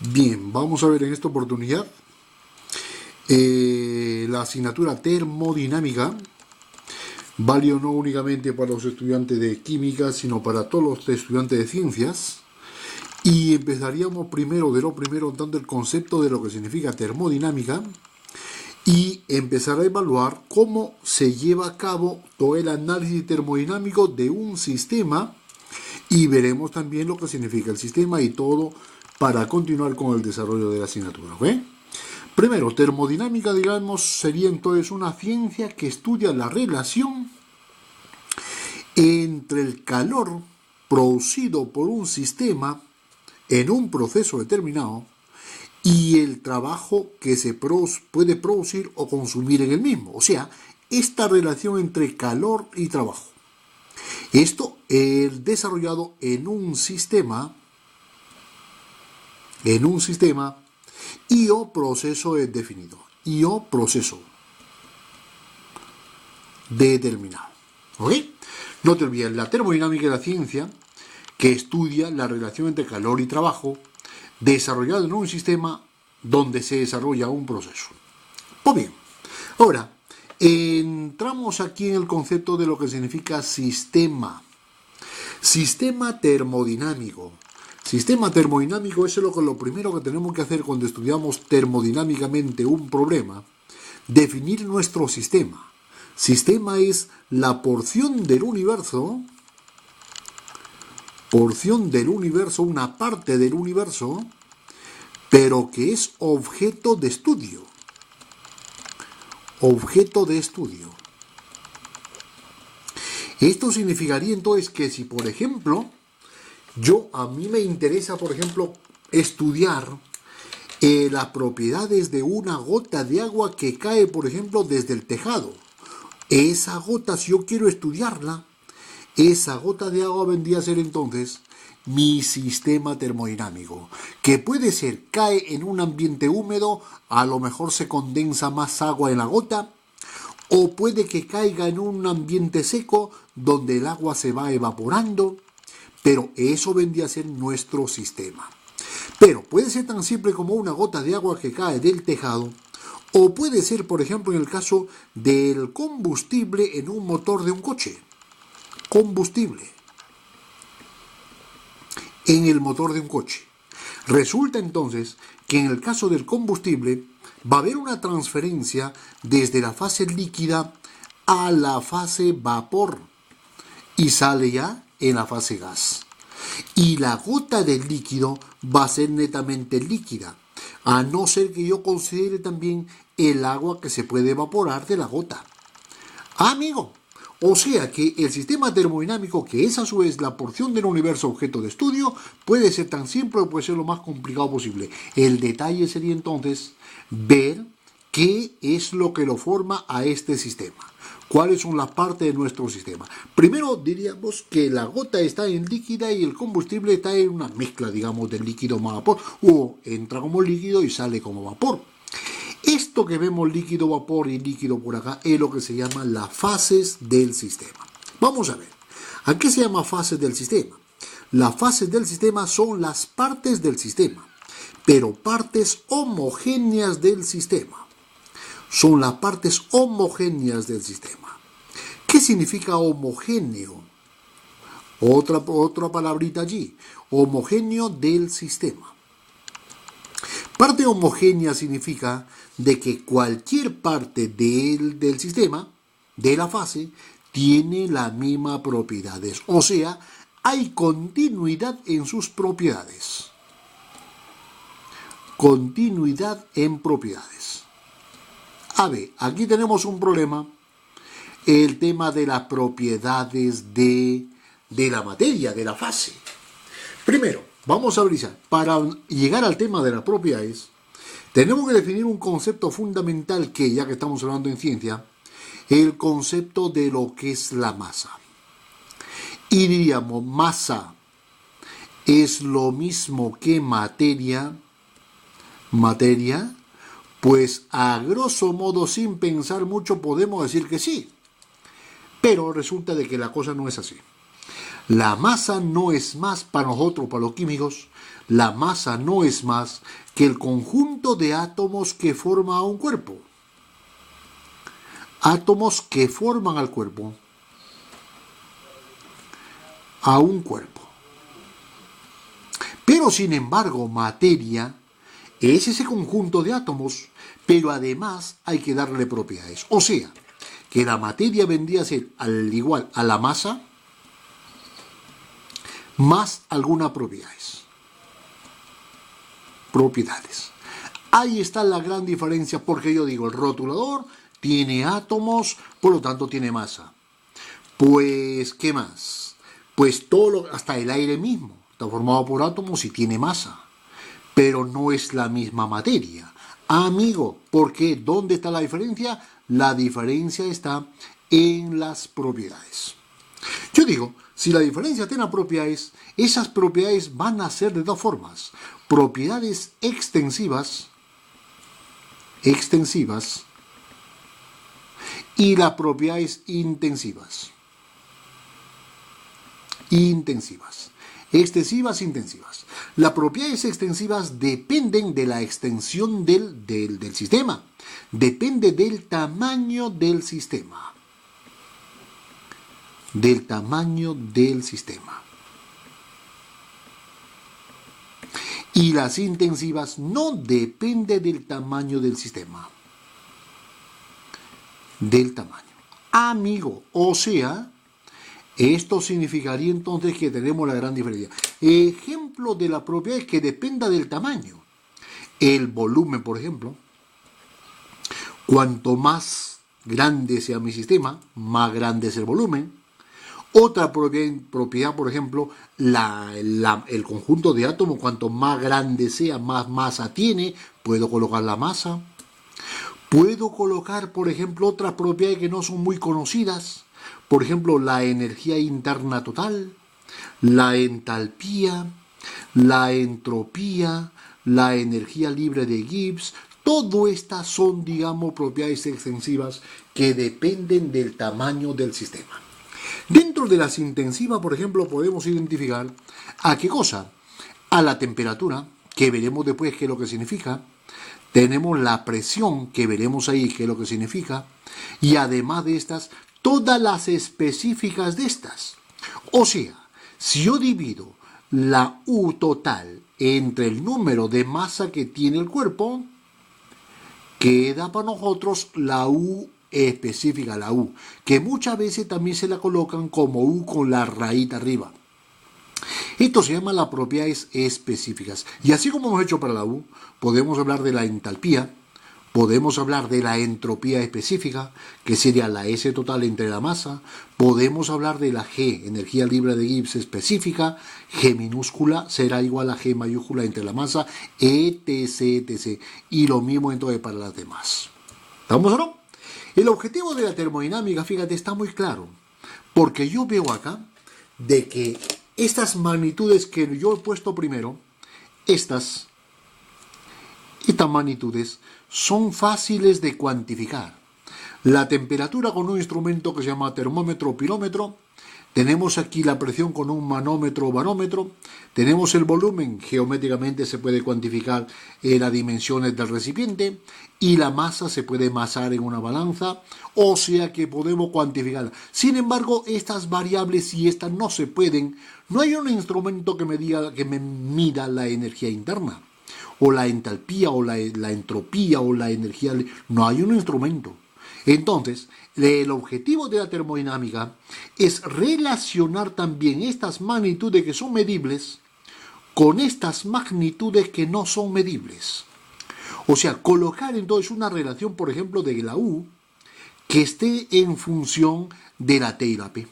Bien, vamos a ver en esta oportunidad la asignatura termodinámica, válido no únicamente para los estudiantes de química, sino para todos los estudiantes de ciencias. Y empezaríamos primero de lo primero dando el concepto de lo que significa termodinámica y empezar a evaluar cómo se lleva a cabo todo el análisis termodinámico de un sistema y veremos también lo que significa el sistema y todo para continuar con el desarrollo de la asignatura. ¿Ok? Primero, termodinámica, digamos, sería entonces una ciencia que estudia la relación entre el calor producido por un sistema en un proceso determinado y el trabajo que se puede producir o consumir en el mismo. O sea, esta relación entre calor y trabajo. Esto es desarrollado en un sistema y o proceso es definido. Y o proceso determinado. ¿Ok? No te olvides, la termodinámica es la ciencia que estudia la relación entre calor y trabajo desarrollado en un sistema donde se desarrolla un proceso. Pues bien, ahora entramos aquí en el concepto de lo que significa sistema. Sistema termodinámico. Sistema termodinámico es lo primero que tenemos que hacer cuando estudiamos termodinámicamente un problema, definir nuestro sistema. Sistema es la porción del universo, una parte del universo, pero que es objeto de estudio. Objeto de estudio. Esto significaría entonces que si, por ejemplo, a mí me interesa, por ejemplo, estudiar las propiedades de una gota de agua que cae, por ejemplo, desde el tejado. Esa gota, si yo quiero estudiarla, esa gota de agua vendría a ser entonces mi sistema termodinámico, que puede ser, cae en un ambiente húmedo, a lo mejor se condensa más agua en la gota, o puede que caiga en un ambiente seco, donde el agua se va evaporando, pero eso vendría a ser nuestro sistema. Pero puede ser tan simple como una gota de agua que cae del tejado, o puede ser, por ejemplo, en el caso del combustible en un motor de un coche. Combustible en el motor de un coche. Resulta entonces que en el caso del combustible va a haber una transferencia desde la fase líquida a la fase vapor y sale ya en la fase gas. Y la gota del líquido va a ser netamente líquida, a no ser que yo considere también el agua que se puede evaporar de la gota. Amigo, o sea que el sistema termodinámico, que es a su vez la porción del universo objeto de estudio, puede ser tan simple o puede ser lo más complicado posible. El detalle sería entonces ver qué es lo que lo forma a este sistema. ¿Cuáles son las partes de nuestro sistema? Primero diríamos que la gota está en líquida y el combustible está en una mezcla, digamos, de líquido más vapor. O entra como líquido y sale como vapor. Esto que vemos líquido, vapor y líquido por acá es lo que se llama las fases del sistema. Vamos a ver, ¿a qué se llama fases del sistema? Las fases del sistema son las partes del sistema, pero partes homogéneas del sistema. Son las partes homogéneas del sistema. ¿Qué significa homogéneo? Otra palabrita allí. Homogéneo del sistema. Parte homogénea significa de que cualquier parte del sistema, de la fase, tiene las mismas propiedades. O sea, hay continuidad en sus propiedades. Continuidad en propiedades. A ver, aquí tenemos un problema. El tema de las propiedades de la materia, de la fase. Primero, vamos a analizar. Para llegar al tema de las propiedades, tenemos que definir un concepto fundamental que, ya que estamos hablando en ciencia, el concepto de lo que es la masa. Y diríamos, masa es lo mismo que materia, pues a grosso modo, sin pensar mucho, podemos decir que sí. Pero resulta de que la cosa no es así. La masa no es más para nosotros, para los químicos, la masa no es más que el conjunto de átomos que forma un cuerpo. Átomos que forman al cuerpo. A un cuerpo. Pero sin embargo, materia es ese conjunto de átomos, pero además hay que darle propiedades. O sea, que la materia vendría a ser al igual a la masa más algunas propiedades. Ahí está la gran diferencia, porque yo digo, el rotulador tiene átomos, por lo tanto tiene masa. Pues, ¿qué más? Pues hasta el aire mismo está formado por átomos y tiene masa, pero no es la misma materia. Amigo, ¿por qué? ¿Dónde está la diferencia? La diferencia está en las propiedades. Yo digo, si la diferencia tiene propiedades, esas propiedades van a ser de dos formas. Propiedades extensivas y las propiedades intensivas. Extensivas, intensivas. Las propiedades extensivas dependen de la extensión del sistema. Depende del tamaño del sistema. Y las intensivas no dependen del tamaño del sistema. Amigo, o sea, esto significaría entonces que tenemos la gran diferencia. Ejemplo de la propiedad que dependa del tamaño. El volumen, por ejemplo. Cuanto más grande sea mi sistema, más grande es el volumen. Otra propiedad, por ejemplo, el conjunto de átomos, cuanto más grande sea, más masa tiene. Puedo colocar la masa. Puedo colocar, por ejemplo, otras propiedades que no son muy conocidas. Por ejemplo, la energía interna total, la entalpía, la entropía, la energía libre de Gibbs. Todo estas son, digamos, propiedades extensivas que dependen del tamaño del sistema. Dentro de las intensivas, por ejemplo, podemos identificar ¿a qué cosa? A la temperatura, que veremos después qué es lo que significa. Tenemos la presión, que veremos ahí qué es lo que significa. Y además de estas, todas las específicas de estas. O sea, si yo divido la U total entre el número de masa que tiene el cuerpo, queda para nosotros la U específica, la U, que muchas veces también se la colocan como U con la raíz arriba. Esto se llama las propiedades específicas. Y así como hemos hecho para la U, podemos hablar de la entalpía, podemos hablar de la entropía específica, que sería la S total entre la masa, podemos hablar de la G, energía libre de Gibbs específica, G minúscula será igual a G mayúscula entre la masa, etc. Y lo mismo entonces para las demás. ¿Estamos o no? El objetivo de la termodinámica, fíjate, está muy claro, porque yo veo acá de que estas magnitudes que yo he puesto primero, estas magnitudes son fáciles de cuantificar. La temperatura con un instrumento que se llama termómetro o pirómetro, tenemos aquí la presión con un manómetro o barómetro, tenemos el volumen, geométricamente se puede cuantificar las dimensiones del recipiente, y la masa se puede masar en una balanza, o sea que podemos cuantificarla. Sin embargo, estas variables y estas no se pueden, no hay un instrumento que me diga, que me mida la energía interna, o la entalpía, o la entropía, o la energía, no hay un instrumento. Entonces, el objetivo de la termodinámica es relacionar también estas magnitudes que son medibles con estas magnitudes que no son medibles. O sea, colocar entonces una relación, por ejemplo, de la U que esté en función de la T y la P.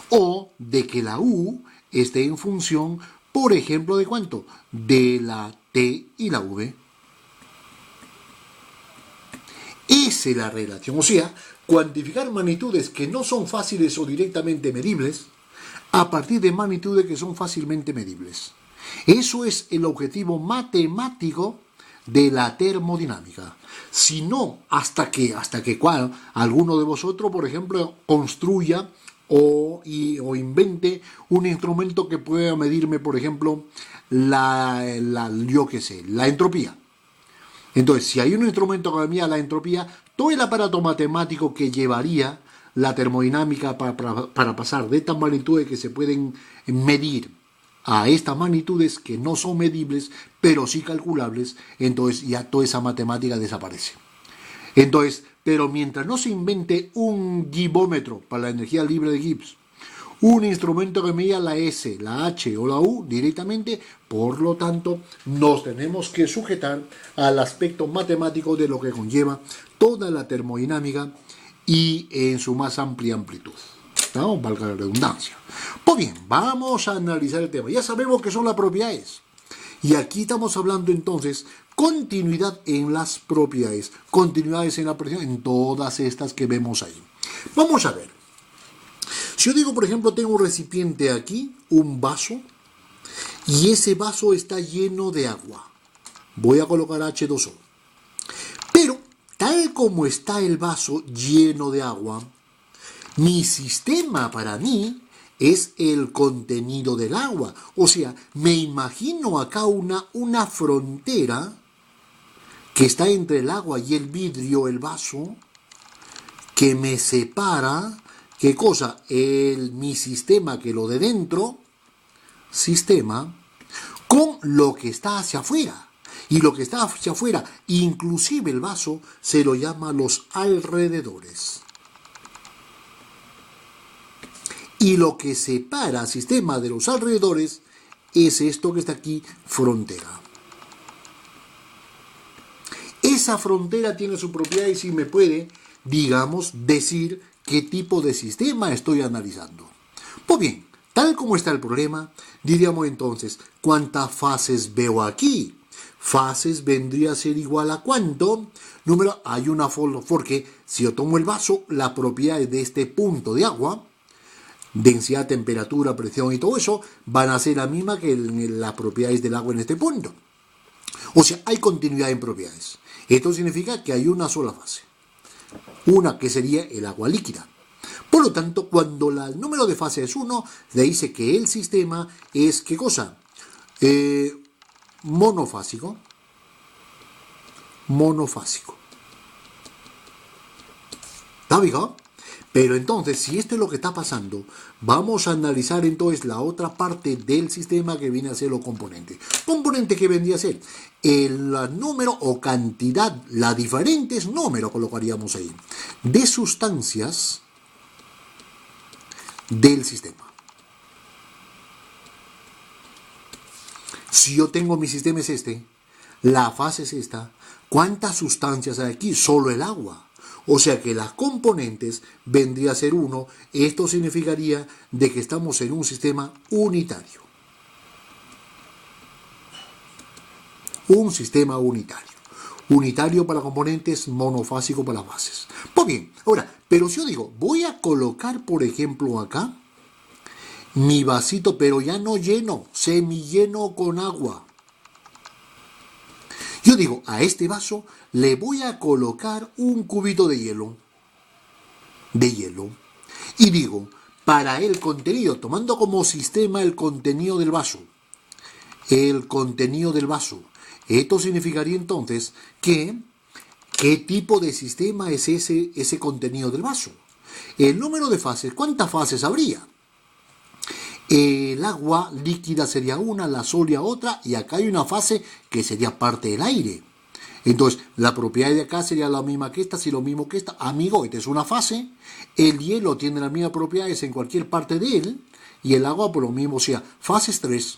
O de que la U esté en función, por ejemplo, ¿de cuánto? De la T y la V. Esa es la relación, o sea, cuantificar magnitudes que no son fáciles o directamente medibles a partir de magnitudes que son fácilmente medibles. Eso es el objetivo matemático de la termodinámica. Si no, hasta que alguno de vosotros, por ejemplo, construya o invente un instrumento que pueda medirme, por ejemplo, yo qué sé, la entropía. Entonces, si hay un instrumento que me mida la entropía, todo el aparato matemático que llevaría la termodinámica para pasar de estas magnitudes que se pueden medir a estas magnitudes que no son medibles, pero sí calculables, entonces ya toda esa matemática desaparece. Entonces, pero mientras no se invente un gibómetro para la energía libre de Gibbs, un instrumento que mida la S, la H o la U directamente, por lo tanto, nos tenemos que sujetar al aspecto matemático de lo que conlleva toda la termodinámica y en su más amplia amplitud. ¿No? Valga la redundancia. Pues bien, vamos a analizar el tema. Ya sabemos qué son las propiedades. Y aquí estamos hablando entonces continuidad en las propiedades, continuidades en la presión, en todas estas que vemos ahí. Vamos a ver. Si yo digo, por ejemplo, tengo un recipiente aquí, un vaso, y ese vaso está lleno de agua. Voy a colocar H2O. Pero, tal como está el vaso lleno de agua, mi sistema para mí es el contenido del agua. O sea, me imagino acá una frontera que está entre el agua y el vidrio, el vaso, que me separa, ¿qué cosa? Mi sistema, que lo de dentro, sistema, con lo que está hacia afuera. Y lo que está hacia afuera, inclusive el vaso, se lo llama los alrededores. Y lo que separa al sistema de los alrededores es esto que está aquí, frontera. Esa frontera tiene su propiedad y si me puede, digamos, decir qué tipo de sistema estoy analizando. Pues bien, tal como está el problema, diríamos entonces, ¿cuántas fases veo aquí? Fases vendría a ser igual a ¿cuánto? Número, hay una porque si yo tomo el vaso, la propiedad de este punto de agua, densidad, temperatura, presión y todo eso, van a ser la misma que las propiedades del agua en este punto. O sea, hay continuidad en propiedades. Esto significa que hay una sola fase. Una que sería el agua líquida. Por lo tanto, cuando el número de fases es 1, le dice que el sistema es, ¿qué cosa? Monofásico. Monofásico. ¿Está fijado? Pero entonces, si esto es lo que está pasando, vamos a analizar entonces la otra parte del sistema que viene a ser los componentes. ¿Componente que vendría a ser? El número o cantidad, la diferentes números colocaríamos ahí, de sustancias del sistema. Si yo tengo mi sistema es este, la fase es esta, ¿cuántas sustancias hay aquí? Solo el agua. O sea que las componentes vendría a ser 1. Esto significaría de que estamos en un sistema unitario. Un sistema unitario. Unitario para componentes, monofásico para las bases. Pues bien, ahora, pero si yo digo, voy a colocar, por ejemplo, acá, mi vasito, pero ya no lleno, semilleno con agua. Yo digo, a este vaso le voy a colocar un cubito de hielo. Y digo, para el contenido, tomando como sistema el contenido del vaso. Esto significaría entonces que, ¿qué tipo de sistema es ese contenido del vaso? El número de fases, ¿cuántas fases habría? El agua líquida sería una, la sólida otra, y acá hay una fase que sería parte del aire. Entonces, la propiedad de acá sería la misma que esta, si lo mismo que esta. Amigo, esta es una fase. El hielo tiene las mismas propiedades en cualquier parte de él, y el agua por lo mismo, o sea, fases 3.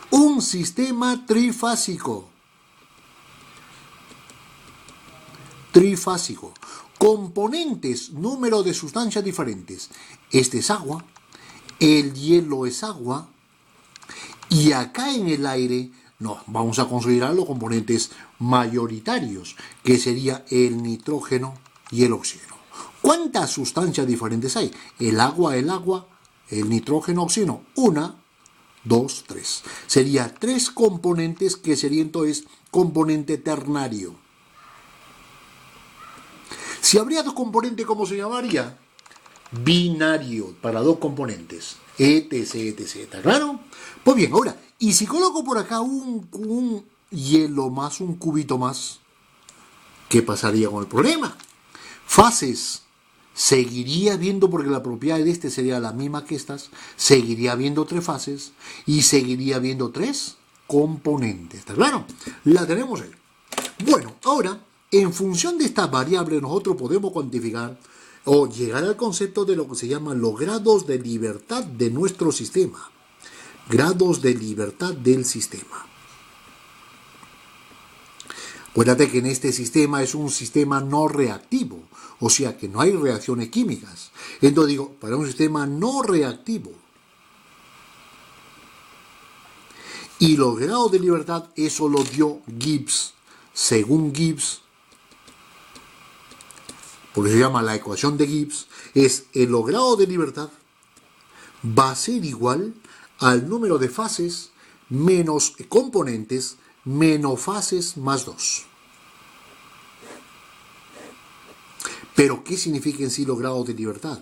Un sistema trifásico. Componentes, número de sustancias diferentes. Este es agua. El hielo es agua, y acá en el aire vamos a considerar los componentes mayoritarios, que sería el nitrógeno y el oxígeno. ¿Cuántas sustancias diferentes hay? El agua, el nitrógeno, oxígeno, 1, 2, 3. Sería 3 componentes que sería entonces componente ternario. Si habría 2 componentes, ¿cómo se llamaría? binario para dos componentes, etc, etc. ¿Está claro? Pues bien, ahora, y si coloco por acá un hielo más, un cubito más, ¿qué pasaría con el problema? Fases. Seguiría viendo, porque la propiedad de este sería la misma que estas, seguiría viendo tres fases y seguiría viendo tres componentes. ¿Está claro? La tenemos ahí. Bueno, ahora, en función de esta variable, nosotros podemos cuantificar o llegar al concepto de lo que se llama los grados de libertad de nuestro sistema. Grados de libertad del sistema. Acuérdate que en este sistema es un sistema no reactivo, o sea que no hay reacciones químicas. Entonces digo, para un sistema no reactivo. Y los grados de libertad, eso lo dio Gibbs. Según Gibbs, porque se llama la ecuación de Gibbs, es el grado de libertad va a ser igual al número de fases menos componentes menos fases más 2. Pero, ¿qué significa en sí los grados de libertad?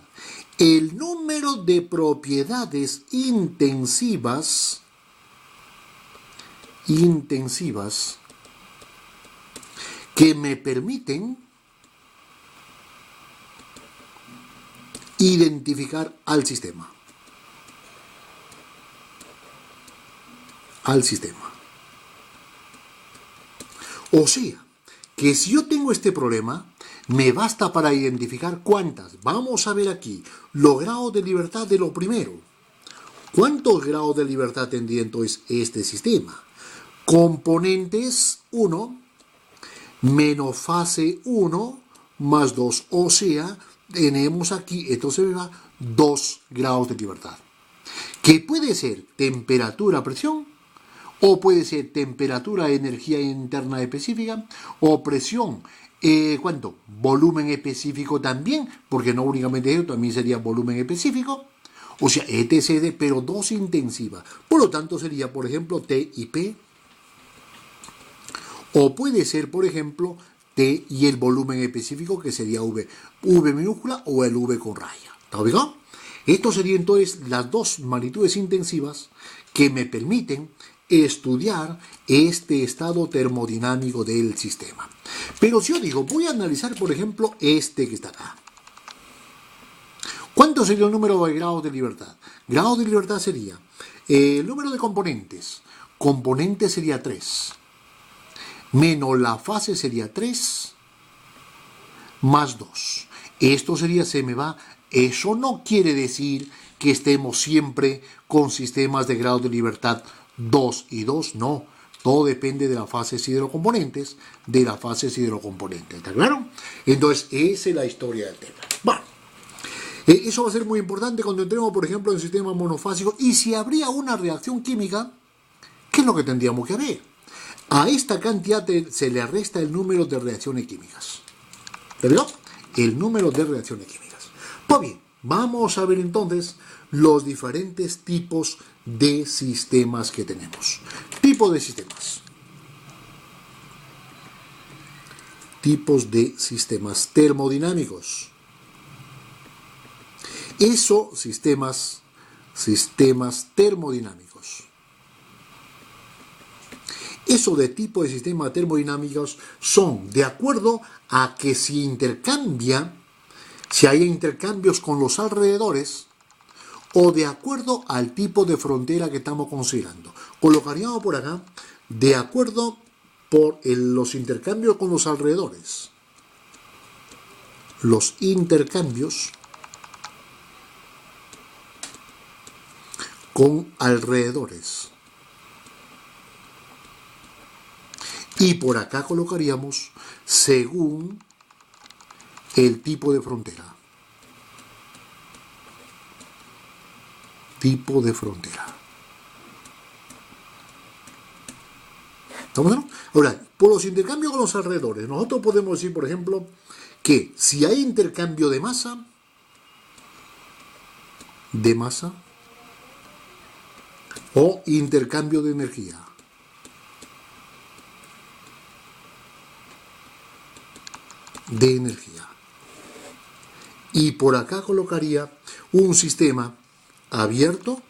El número de propiedades intensivas que me permiten identificar al sistema. O sea, que si yo tengo este problema, me basta para identificar cuántas. Vamos a ver aquí los grados de libertad de lo primero. ¿Cuántos grados de libertad tendría entonces este sistema? Componentes 1 menos fase 1 más 2. O sea, tenemos aquí, esto se me va, 2 grados de libertad. Que puede ser temperatura, presión, o puede ser temperatura, energía interna específica, o presión, ¿cuánto? Volumen específico también, porque no únicamente eso, también sería volumen específico, o sea, etc., pero dos intensivas. Por lo tanto, sería, por ejemplo, T y P, o puede ser, por ejemplo, T y el volumen específico, que sería V minúscula o el V con raya. ¿Está ubicado? Esto serían entonces las dos magnitudes intensivas que me permiten estudiar este estado termodinámico del sistema. Pero si yo digo, voy a analizar, por ejemplo, este que está acá. ¿Cuánto sería el número de grados de libertad? Grados de libertad sería el número de componentes. Componente sería 3. Menos la fase sería 3 más 2. Esto sería, se me va. Eso no quiere decir que estemos siempre con sistemas de grados de libertad 2 y 2, no. Todo depende de las fases y de los componentes, ¿está claro? Entonces, esa es la historia del tema. Bueno, eso va a ser muy importante cuando entremos, por ejemplo, en sistemas monofásicos. Y si habría una reacción química, ¿qué es lo que tendríamos que ver? A esta cantidad se le resta el número de reacciones químicas. ¿Verdad? El número de reacciones químicas. Pues bien, vamos a ver entonces los diferentes tipos de sistemas que tenemos. Tipo de sistemas. Tipos de sistemas termodinámicos. Eso, sistemas termodinámicos. Eso de tipo de sistemas termodinámicos son de acuerdo a que si hay intercambios con los alrededores, o de acuerdo al tipo de frontera que estamos considerando. Colocaríamos por acá, de acuerdo por los intercambios con los alrededores. Los intercambios con alrededores. Y por acá colocaríamos según el tipo de frontera. Tipo de frontera. ¿Estamos bien? Ahora, por los intercambios con los alrededores, nosotros podemos decir, por ejemplo, que si hay intercambio de masa, o intercambio de energía. Y por acá colocaría un sistema abierto